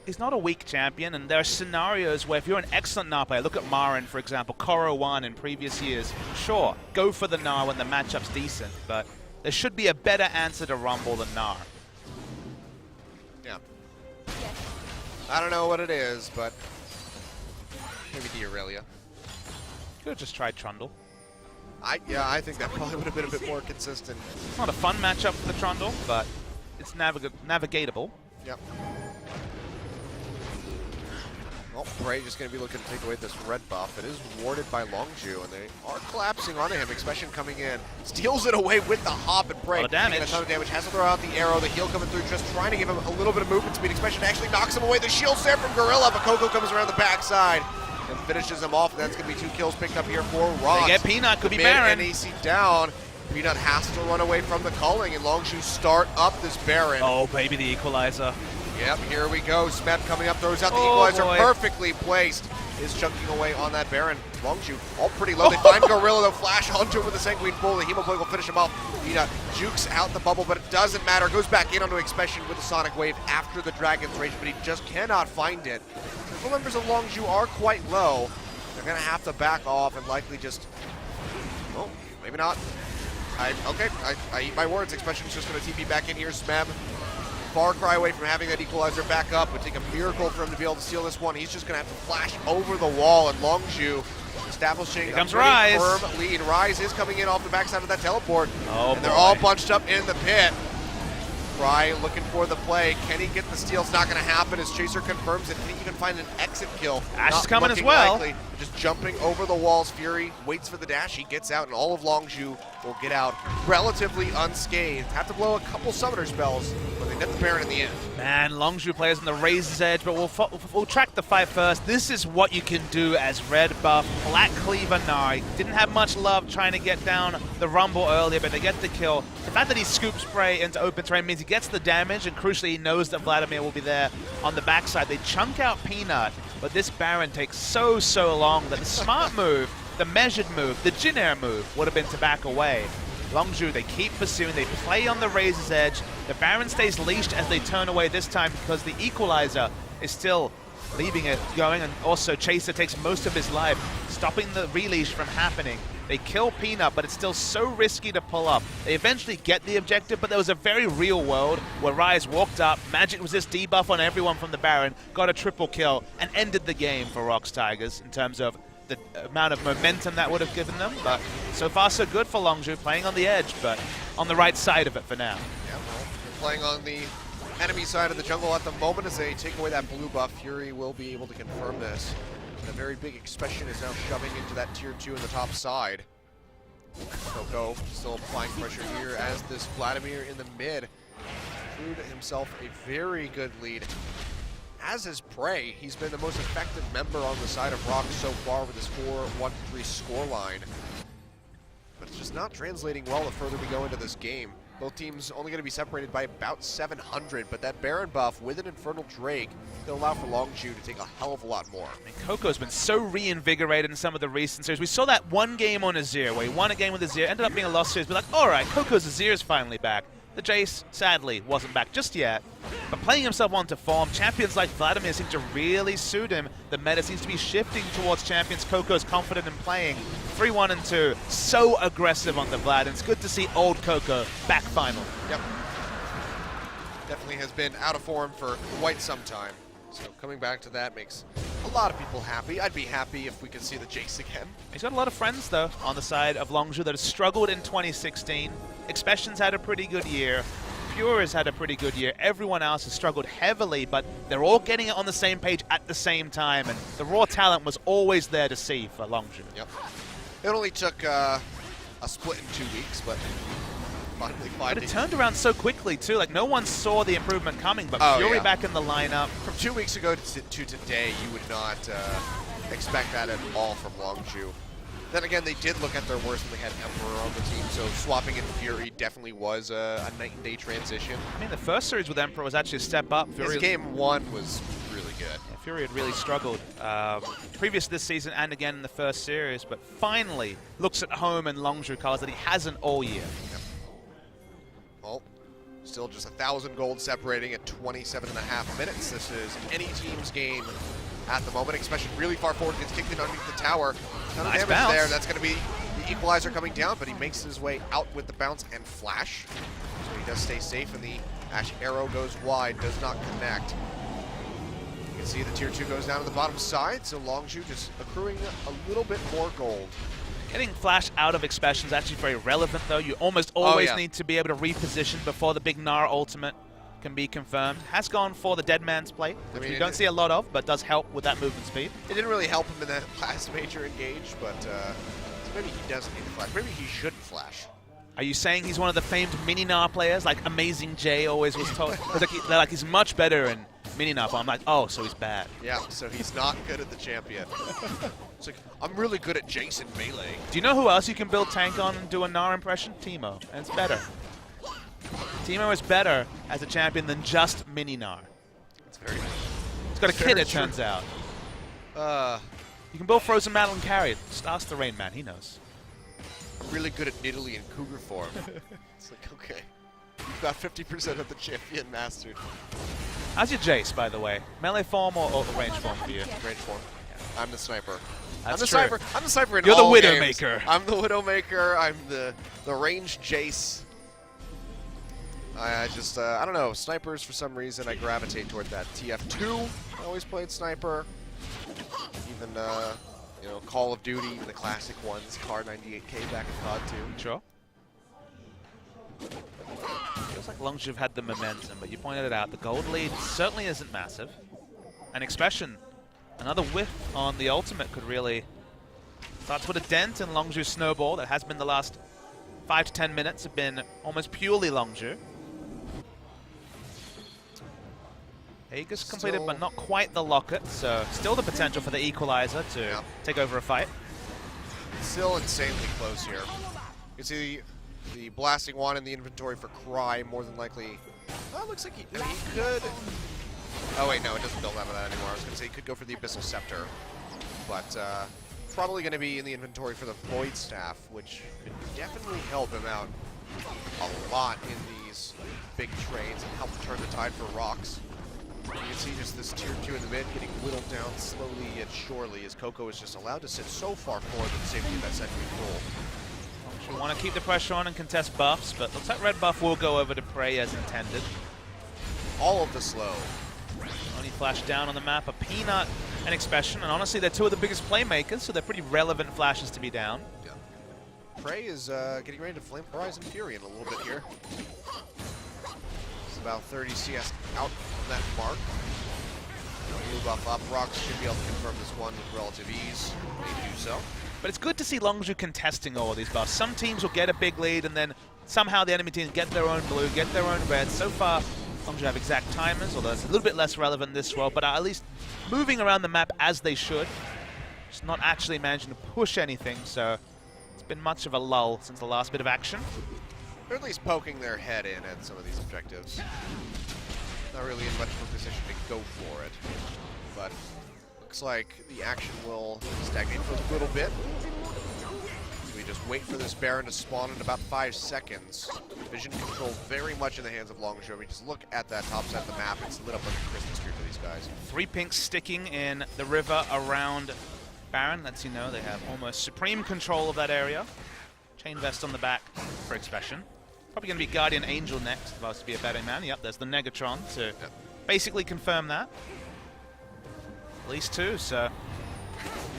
he's not a weak champion, and there are scenarios where if you're an excellent Gnar player, look at Marin, for example, Kuro won in previous years, sure, go for the Gnar when the matchup's decent, but there should be a better answer to Rumble than Gnar. Yeah. I don't know what it is, but maybe the Irelia. Could have just tried Trundle. Yeah, I think that probably would have been a bit more consistent. It's not a fun matchup for the Trundle, but it's navigatable. Yep. Well, Bray just going to be looking to take away this red buff. It is warded by Longzhu, and they are collapsing onto him. Expession coming in. Steals it away with the hop, and Bray taking a ton of damage. Has to throw out the arrow. The heal coming through, just trying to give him a little bit of movement speed. Expession actually knocks him away. The shield's there from Gorilla, but Coco comes around the backside and finishes him off. And that's going to be 2 kills picked up here for Rox. They get Peanut, could be Baron. And AC down. Peanut has to run away from the culling, and Longzhu start up this Baron. Oh, baby, the equalizer. Yep, here we go. Smeb coming up, throws out the equalizer, perfectly placed. Is chunking away on that Baron. Longzhu all pretty low. They find Gorilla, they'll flash onto him with a Sanguine Bull. The Hemoplague will finish him off. Peanut jukes out the bubble, but it doesn't matter. Goes back in onto Expession with a Sonic Wave after the Dragon's Rage, but he just cannot find it. The members of Longzhu are quite low. They're going to have to back off and likely just... Oh, maybe not. Okay, I eat my words. Expession's just going to TP back in here. Smeb, far cry away from having that equalizer back up. Would take a miracle for him to be able to steal this one. He's just going to have to flash over the wall, and Longzhu establishing a pretty firm lead. Ryze is coming in off the backside of that teleport, and they're all bunched up in the pit. Cry looking for the play. Can he get the steal? It's not going to happen as Chaser confirms it. Can he even find an exit kill? Ashe is coming as well. Likely. Just jumping over the walls. Fury waits for the dash. He gets out, and all of Longzhu will get out relatively unscathed. Have to blow a couple summoner spells, but they get the Baron in the end. Man, Longzhu players on the Razor's Edge, but we'll track the fight first. This is what you can do as red buff, Black Cleaver Gnar. Didn't have much love trying to get down the Rumble earlier, but they get the kill. The fact that he scoops Spray into open terrain means he gets the damage, and crucially, he knows that Vladimir will be there on the backside. They chunk out Peanut, but this Baron takes so long that the smart move, the measured move, the Gnar move would have been to back away. Longzhu, they keep pursuing, they play on the Razor's Edge. The Baron stays leashed as they turn away this time because the equalizer is still leaving it going, and also Chaser takes most of his life, stopping the releash from happening. They kill Peanut, but it's still so risky to pull up. They eventually get the objective, but there was a very real world where Ryze walked up, magic resist debuff on everyone from the Baron, got a triple kill, and ended the game for Rox Tigers in terms of the amount of momentum that would have given them. But so far so good for Longzhu, playing on the edge, but on the right side of it for now. Yeah, well, playing on the enemy side of the jungle at the moment as they take away that blue buff. Fury will be able to confirm this. And a very big Expession is now shoving into that tier 2 in the top side. Coco still applying pressure here as this Vladimir in the mid drew to himself a very good lead. As is Prey, he's been the most effective member on the side of Rox so far with his 4-1-3 scoreline. But it's just not translating well the further we go into this game. Both teams only going to be separated by about 700, but that Baron buff with an Infernal Drake will allow for Longzhu to take a hell of a lot more. I mean, Coco's been so reinvigorated in some of the recent series. We saw that one game on Azir where he won a game with Azir, ended up being a lost series, but like, all right, Coco's Azir is finally back. The Jace, sadly, wasn't back just yet. But playing himself onto form, champions like Vladimir seem to really suit him. The meta seems to be shifting towards champions Coco's confident in playing. 3-1 and 2, so aggressive on the Vlad, and it's good to see old Coco back final. Yep. Definitely has been out of form for quite some time. So coming back to that makes a lot of people happy. I'd be happy if we could see the Jace again. He's got a lot of friends, though, on the side of Longzhu that have struggled in 2016. Expession's had a pretty good year. Pure has had a pretty good year. Everyone else has struggled heavily, but they're all getting it on the same page at the same time, and the raw talent was always there to see for Longzhu. Yep. It only took a split in 2 weeks, but finally finding. But it turned around so quickly, too. Like, no one saw the improvement coming, but Fury back in the lineup. From 2 weeks ago to today, you would not expect that at all from Longzhu. Then again, they did look at their worst when they had Emperor on the team, so swapping in Fury definitely was a night and day transition. I mean, the first series with Emperor was actually a step up. His game 1 was really good. Yeah, Fury had really struggled previous this season and again in the first series, but finally looks at home in Longzhu colors that he hasn't all year. Yep. Well, Still just 1,000 gold separating at 27.5 minutes. This is any team's game at the moment. Expession really far forward, gets kicked in underneath the tower. Ton of Nice damage bounce. there. That's going to be the equalizer coming down, but he makes his way out with the bounce and flash. So he does stay safe, and the Ashe arrow goes wide, does not connect. You can see the tier 2 goes down to the bottom side, so Longzhu just accruing a little bit more gold. Getting flash out of Expession is actually very relevant, though. You almost always need to be able to reposition before the big Gnar ultimate can be confirmed. Has gone for the dead man's plate, which we don't see a lot of, but does help with that movement speed. It didn't really help him in that last major engage, but so maybe he doesn't need to flash. Maybe he shouldn't flash. Are you saying he's one of the famed mini Gnar players, like Amazing J always was told? They're like, he's much better in mini Gnar, but I'm like, oh, so he's bad. Yeah, so he's not good at the champion. It's like, I'm really good at Jason melee. Do you know who else you can build tank on and do a Gnar impression? Teemo, and it's better. Teemo is better as a champion than just mini Gnar. It's very. He's got a kid, it turns out. You can build Frozen Mantle and carry it. Just ask the Rain Man, he knows. I'm really good at Nidalee and Cougar form. It's like, okay, you've got 50% of the champion mastered. How's your Jace, by the way? Melee form or range form for you? Range form. Yeah. I'm the sniper. That's I'm the true. sniper. I'm the sniper in You're all the games. Widowmaker. I'm the Widowmaker. I'm the range Jace. I just, I don't know, snipers for some reason I gravitate toward that. TF2, I always played sniper. Even, you know, Call of Duty, the classic ones, Car 98K back in COD 2. Sure. Feels like Longzhu have had the momentum, but you pointed it out, the gold lead certainly isn't massive. And Expession, another whiff on the ultimate could really start to put a dent in Longzhu's snowball. That has been the last 5 to 10 minutes have been almost purely Longzhu. Aegis completed, but not quite the locket, so still the potential for the equalizer to take over a fight. Still insanely close here. You can see the blasting wand in the inventory for Cry, more than likely. Well, it looks like he could. Oh wait, no, it doesn't build out of that anymore. I was gonna say he could go for the Abyssal Scepter, but probably gonna be in the inventory for the Void Staff, which could definitely help him out a lot in these big trades and help turn the tide for Rox. You can see just this tier 2 in the mid getting whittled down slowly yet surely as Coco is just allowed to sit so far forward with the safety of that second control. We want to keep the pressure on and contest buffs, but looks like red buff will go over to Prey as intended. All of the slow. Only flash down on the map, a Peanut and Expession, and honestly they're two of the biggest playmakers, so they're pretty relevant flashes to be down. Yeah. Prey is getting ready to flame Horizon Fury in a little bit here. It's about 30 CS out from that mark. Blue buff up. Rox should be able to confirm this one with relative ease. They do so. But it's good to see Longzhu contesting all of these buffs. Some teams will get a big lead and then somehow the enemy team get their own blue, get their own red. So far, Longzhu have exact timers, although it's a little bit less relevant this world, but are at least moving around the map as they should. Just not actually managing to push anything, so it's been much of a lull since the last bit of action. They're at least poking their head in at some of these objectives. Not really in much of a position to go for it, but looks like the action will stagnate for a little bit. So we just wait for this Baron to spawn in about 5 seconds. Vision control very much in the hands of Longzhu. We just look at that top side of the map. It's lit up like a Christmas tree for these guys. 3 pinks sticking in the river around Baron. Lets you know they have almost supreme control of that area. Chain vest on the back for Expession. Probably going to be Guardian Angel next if I was to be a betting man. Yep, there's the Negatron to basically confirm that. At least 2, so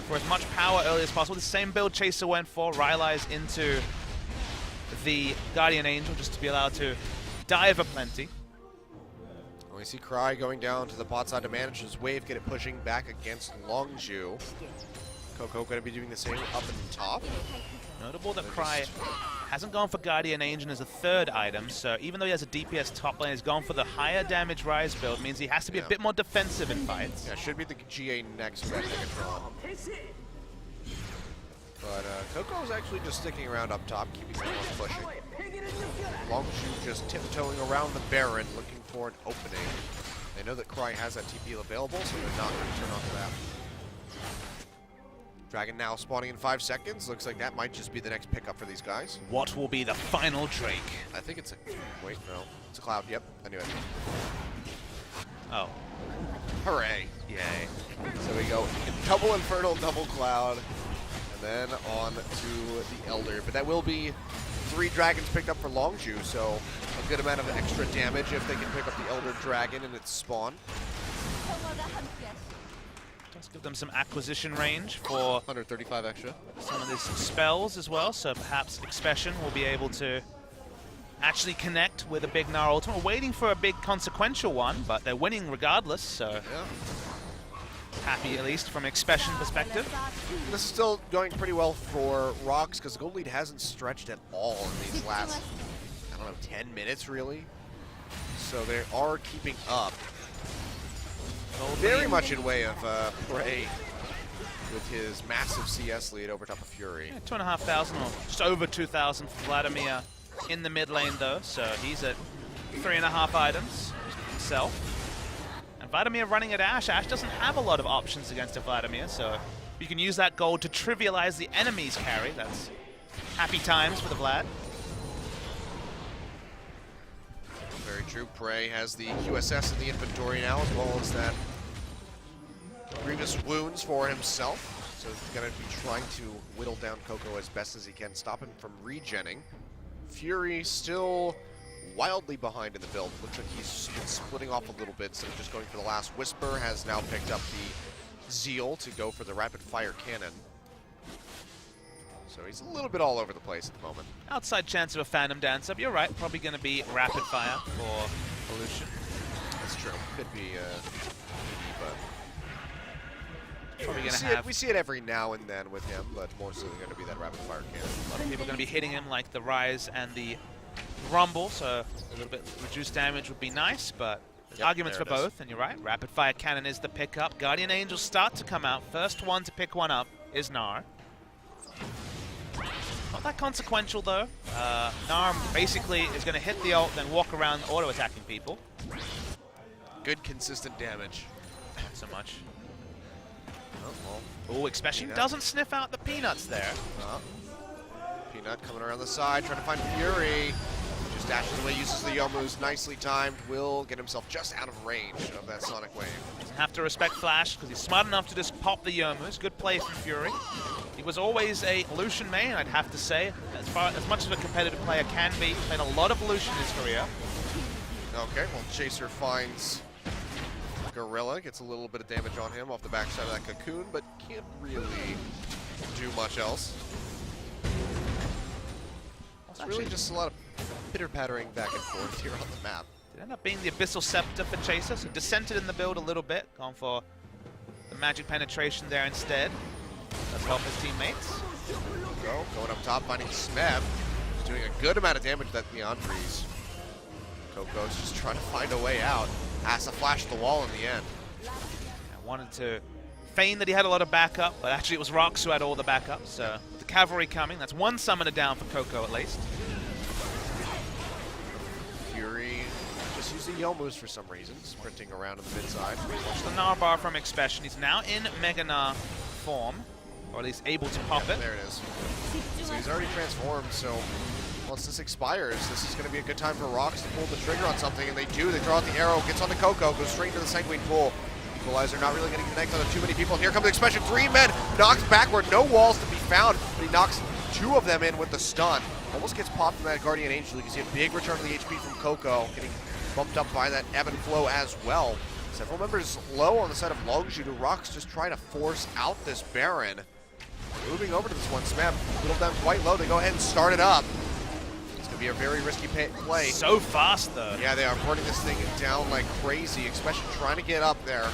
for as much power early as possible. The same build Chaser went for. Ryze into the Guardian Angel just to be allowed to dive aplenty. We see Cry going down to the bot side to manage his wave, get it pushing back against Longzhu. Coco going to be doing the same up and top. Notable that Cry hasn't gone for Guardian Angel as a 3rd item, so even though he has a DPS top lane, he's gone for the higher damage Ryze build, means he has to be a bit more defensive in fights. Yeah, should be the GA next for that Negatron. But Coco's actually just sticking around up top, keeping things pushing. Longzhu just tiptoeing around the Baron, looking for an opening. They know that Cry has that TP available, so they're not going to turn off that. Dragon now spawning in 5 seconds. Looks like that might just be the next pickup for these guys. What will be the final Drake? I think it's a... Wait, no. It's a Cloud. Yep. I knew it. Oh. Hooray. Yay. So we go double Infernal, double Cloud, and then on to the Elder. But that will be 3 dragons picked up for Longzhu, so a good amount of extra damage if they can pick up the Elder Dragon in its spawn. Does give them some acquisition range for 135 extra. some of these spells as well, so perhaps Expession will be able to actually connect with a big Gnar ultimate. We're waiting for a big consequential one, but they're winning regardless, so Yeah. happy at least from Expession perspective. This is still going pretty well for Rox because the gold lead hasn't stretched at all in these last, I don't know, 10 minutes really. So they are keeping up. Very much in way of Prey with his massive CS lead over top of Fury. Yeah, 2,500 or just over 2,000 for Vladimir in the mid lane though, so he's at 3.5 items himself. And Vladimir running at Ashe. Ashe doesn't have a lot of options against a Vladimir, so you can use that gold to trivialize the enemy's carry. That's happy times for the Vlad. Very true. Prey has the QSS in the inventory now, as well as that grievous wounds for himself. So he's going to be trying to whittle down Coco as best as he can, stop him from regenning. Fury still wildly behind in the build. Looks like he's been splitting off a little bit instead of just going for the last Whisper. Has now picked up the Zeal to go for the rapid fire cannon. So he's a little bit all over the place at the moment. Outside chance of a Phantom Dance up. You're right, probably going to be rapid fire for Lucian. That's true. Could be, but Probably we going see, to have we see it every now and then with him, but more so going to be that rapid fire cannon. a lot of people going to be hitting him like the Ryze and the Rumble, so a little bit reduced damage would be nice, but there's arguments for both, and you're right. Rapid fire cannon is the pickup. Guardian Angels start to come out. First one to pick one up is Gnar. Not that consequential though. Gnar basically is going to hit the ult, then walk around auto-attacking people. Good consistent damage. Not so much. Oh, Oh, Expession Peanut. doesn't sniff out the peanuts there. Peanut coming around the side, trying to find Fury. Just dashes away, uses the Yomu's, nicely timed. Will get himself just out of range of that Sonic Wave. Doesn't have to respect Flash because he's smart enough to just pop the Yomu's. Good play from Fury. He was always a Lucian main, I'd have to say. As much as a competitive player can be. Played a lot of Lucian in his career. Okay, well, Chaser finds Gorilla, gets a little bit of damage on him off the backside of that cocoon, but can't really do much else. It's really just a lot of pitter-pattering back and forth here on the map. It ended up being the Abyssal Scepter for Chaser, so dissented in the build a little bit. Gone for the magic penetration there instead. Let's help his teammates. Coco going up top, finding Smeb. He's doing a good amount of damage with that Neon Freeze. Coco's just trying to find a way out. Has to flash the wall in the end. I wanted to feign that he had a lot of backup, but actually it was Rox who had all the backup. So with the cavalry coming, that's one summoner down for Coco at least. Fury just using Yomu's for some reason, sprinting around in the mid side. Watch the Gnar bar from Expession. He's now in Mega Gnar form, or at least able to pop it. There it is. So he's already transformed, so once this expires, this is going to be a good time for Rox to pull the trigger on something, and they do. They throw out the arrow, gets onto Coco, goes straight into the Sanguine Pool. Equalizer not really getting connected on too many people. Here comes Expession, 3 men, knocks backward, no walls to be found, but he knocks 2 of them in with the stun. Almost gets popped from that Guardian Angel. You can see a big return of the HP from Coco, getting bumped up by that ebb and flow as well. Several members low on the side of Longzhu. Rox just trying to force out this Baron. Moving over to this one, Smeb, whittled down quite low. They go ahead and start it up. It's going to be a very risky play. So fast, though. Yeah, they are burning this thing down like crazy, especially trying to get up there.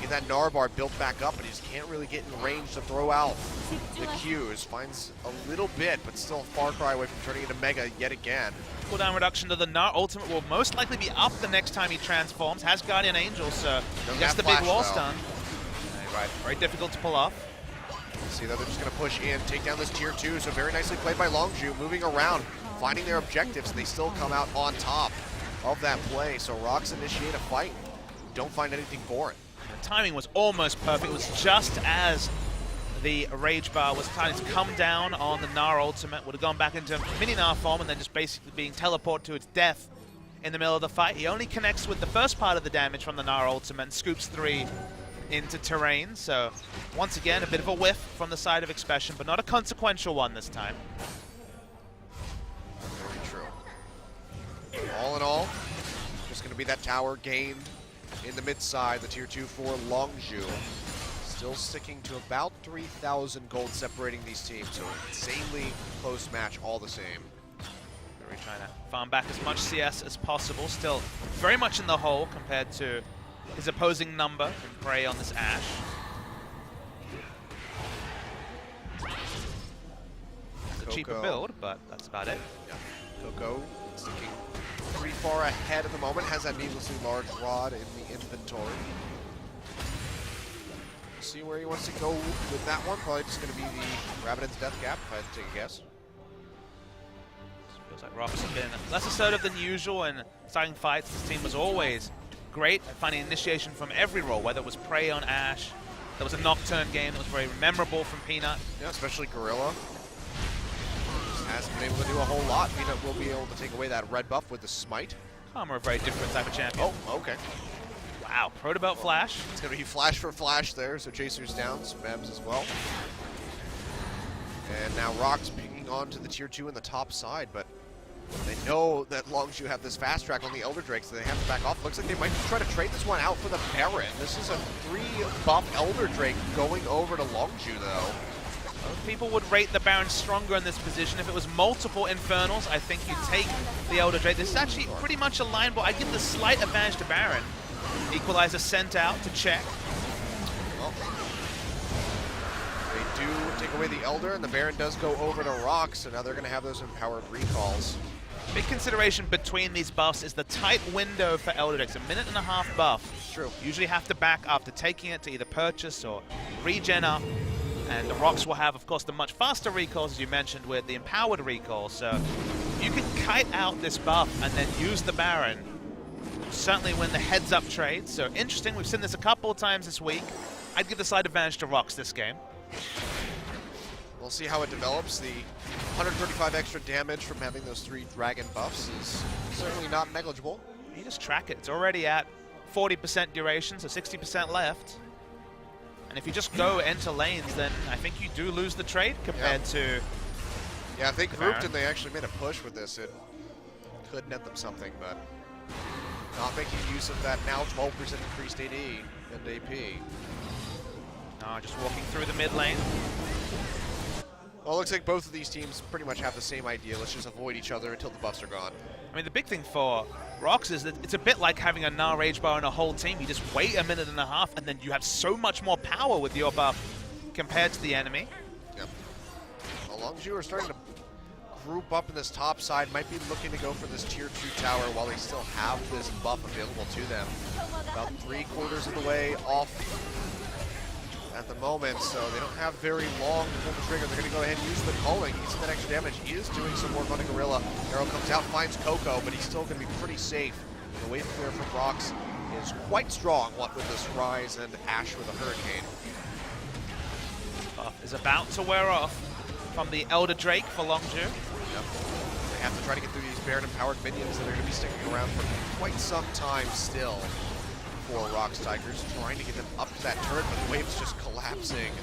Get that Gnar bar built back up, but he just can't really get in range to throw out the Qs. Finds a little bit, but still a far cry away from turning into Mega yet again. Cooldown reduction to the Gnar ultimate will most likely be up the next time he transforms. Has Guardian Angel, so gets the big wall stun. Right, very difficult to pull off. See that they're just going to push in, take down this tier 2. So very nicely played by Longzhu, moving around, finding their objectives. They still come out on top of that play. So Rox initiate a fight. Don't find anything for it. The timing was almost perfect. It was just as the Rage Bar was starting to come down on the Gnar ultimate, would have gone back into mini Gnar form and then just basically being teleported to its death in the middle of the fight. He only connects with the first part of the damage from the Gnar ultimate and scoops 3 into terrain. So once again, a bit of a whiff from the side of Expession, but not a consequential one this time. Very true. All in all, just going to be that tower game in the mid side, the tier 2 for Longzhu. Still sticking to about 3,000 gold separating these teams, so insanely close match all the same. Really trying to farm back as much CS as possible, still very much in the hole compared to his opposing number and prey on this Ashe. It's a cheaper build, but that's about it. Yeah. Coco sticking pretty far ahead at the moment, has that needlessly large rod in the inventory. See where he wants to go with that one. Probably just going to be the Rabbitin's death gap, if I had to take a guess. Feels like Rox have been less assertive than usual in starting fights. This team was always great at finding initiation from every role, whether it was prey on Ashe. There was a Nocturne game that was very memorable from Peanut. Yeah, especially Gorilla. Just hasn't been able to do a whole lot. Peanut will be able to take away that red buff with the smite. Karma, a very different type of champion. Oh, okay. Wow, Protobelt Flash. It's going to be flash for flash there, so Chaser's down, Smeb's as well. And now Rox pinging on to the tier 2 in the top side, but they know that Longzhu have this fast track on the Elder Drake, so they have to back off. Looks like they might try to trade this one out for the Baron. This is a 3-buff Elder Drake going over to Longzhu, though. Most people would rate the Baron stronger in this position. If it was multiple Infernals, I think you'd take the Elder Drake. This is actually pretty much a line, but I give the slight advantage to Baron. Equalizer sent out to check. Well, they do take away the Elder, and the Baron does go over to Rox, so now they're going to have those empowered recalls. Big consideration between these buffs is the tight window for Elder Drakes. A 1.5-minute buff. It's true. Usually have to back after taking it to either purchase or regen up. And the Rox will have, of course, the much faster recalls, as you mentioned, with the empowered recalls. So you can kite out this buff and then use the Baron. Certainly win the heads-up trade. So interesting. We've seen this a couple of times this week. I'd give the side advantage to Rox this game. We'll see how it develops. The 135 extra damage from having those 3 dragon buffs is certainly not negligible. You just track it. It's already at 40% duration, so 60% left. And if you just go enter lanes, then I think you do lose the trade compared to... Yeah, if they grouped and they actually made a push with this, it could net them something, but not making use of that now 12% increased AD and AP. No, just walking through the mid lane. Well, it looks like both of these teams pretty much have the same idea. Let's just avoid each other until the buffs are gone. I mean, the big thing for Rox is that it's a bit like having a Gnar Rage Bar and a whole team. You just wait a 1.5 minutes, and then you have so much more power with your buff compared to the enemy. Yep. Well, Longzhu are starting to group up in this top side, might be looking to go for this tier 2 tower while they still have this buff available to them. About 3/4 of the way off at the moment, so they don't have very long to pull the trigger. They're going to go ahead and use the culling. You see that extra damage. He is doing some work on a Gorilla. Arrow comes out, finds Coco, but he's still going to be pretty safe. The wave clear from Rox is quite strong, what with this Ryze and Ashe with a Hurricane. Buff is about to wear off from the Elder Drake for Longzhu. Yep. They have to try to get through these Baron-empowered minions that are going to be sticking around for quite some time still. For Rox Tigers, trying to get them up to that turret, but the wave's just collapsing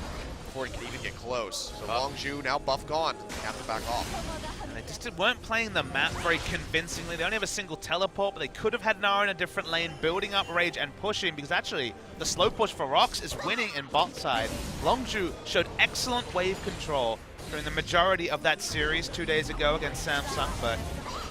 before he can even get close. So Longzhu now buff gone. They have to back off. And they just weren't playing the map very convincingly. They only have a single teleport, but they could have had Gnar in a different lane, building up Rage and pushing, because actually the slow push for Rox is winning in bot side. Longzhu showed excellent wave control during the majority of that series 2 days ago against Samsung, but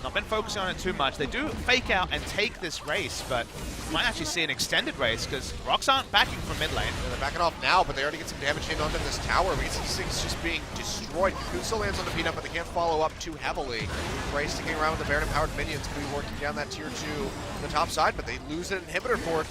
not been focusing on it too much. They do fake out and take this race, but might actually see an extended race because Rox aren't backing from mid lane. Yeah, they're backing off now, but they already get some damage in onto this tower. We can see these things just being destroyed. Kuso lands on the Peanut, but they can't follow up too heavily. Ray sticking around with the Baron-empowered minions, could be working down that tier 2 on the top side, but they lose an inhibitor for it.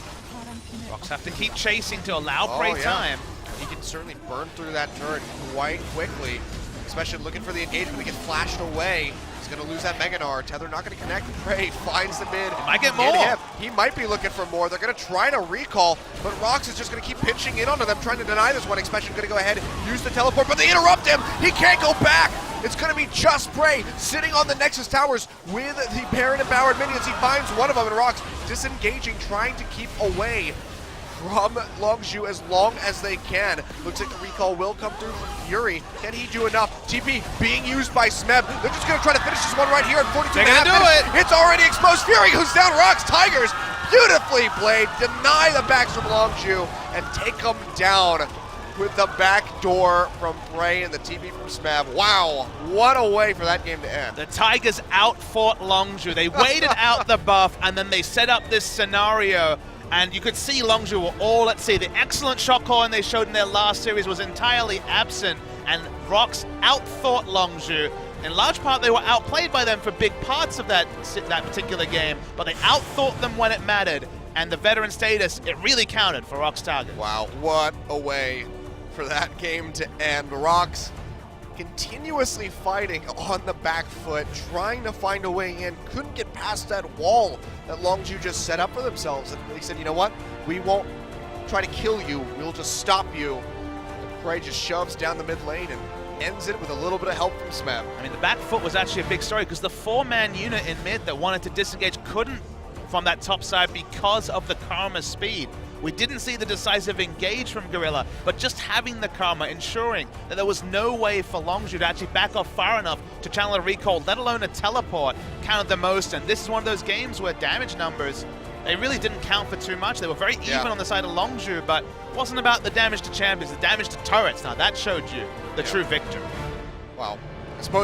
Rox have to keep chasing to allow prey time. He can certainly burn through that turret quite quickly. Expession looking for the engagement. He gets flashed away. He's going to lose that Mega Gnar. Tether not going to connect. Prey finds the mid. Might get more. He might be looking for more. They're going to try to recall, but Rox is just going to keep pinching in onto them, trying to deny this one. Expession going to go ahead, use the teleport, but they interrupt him. He can't go back. It's going to be just Prey sitting on the Nexus towers with the Baron and Empowered minions. He finds one of them, and Rox disengaging, trying to keep away from Longzhu as long as they can. Looks like the recall will come through from Fury. Can he do enough? TP being used by Smeb. They're just going to try to finish this one right here at 42 They're and a half gonna do minutes. it. It's already exposed. Fury goes down. Rox Tigers beautifully played. Deny the backs from Longzhu and take them down with the back door from Prey and the TP from Smeb. Wow, what a way for that game to end. The Tigers out-fought Longzhu. They waited out the buff, and then they set up this scenario. And you could see Longzhu were all at sea. The excellent shot calling they showed in their last series was entirely absent, and Rox out-thought Longzhu. In large part, they were outplayed by them for big parts of that particular game, but they out-thought them when it mattered, and the veteran status, it really counted for Rox Tigers. Wow, what a way for that game to end. Rox continuously fighting on the back foot, trying to find a way in, couldn't get past that wall that Longzhu just set up for themselves. And they said, you know what, we won't try to kill you, we'll just stop you. And Prey just shoves down the mid lane and ends it with a little bit of help from Smeb. I mean, the back foot was actually a big story because the 4-man unit in mid that wanted to disengage couldn't from that top side because of the Karma speed. We didn't see the decisive engage from Gorilla, but just having the Karma, ensuring that there was no way for Longzhu to actually back off far enough to channel a recall, let alone a teleport, counted the most. And this is one of those games where damage numbers, they really didn't count for too much. They were very even on the side of Longzhu, but it wasn't about the damage to champions, the damage to turrets. Now that showed you the true victor. Wow.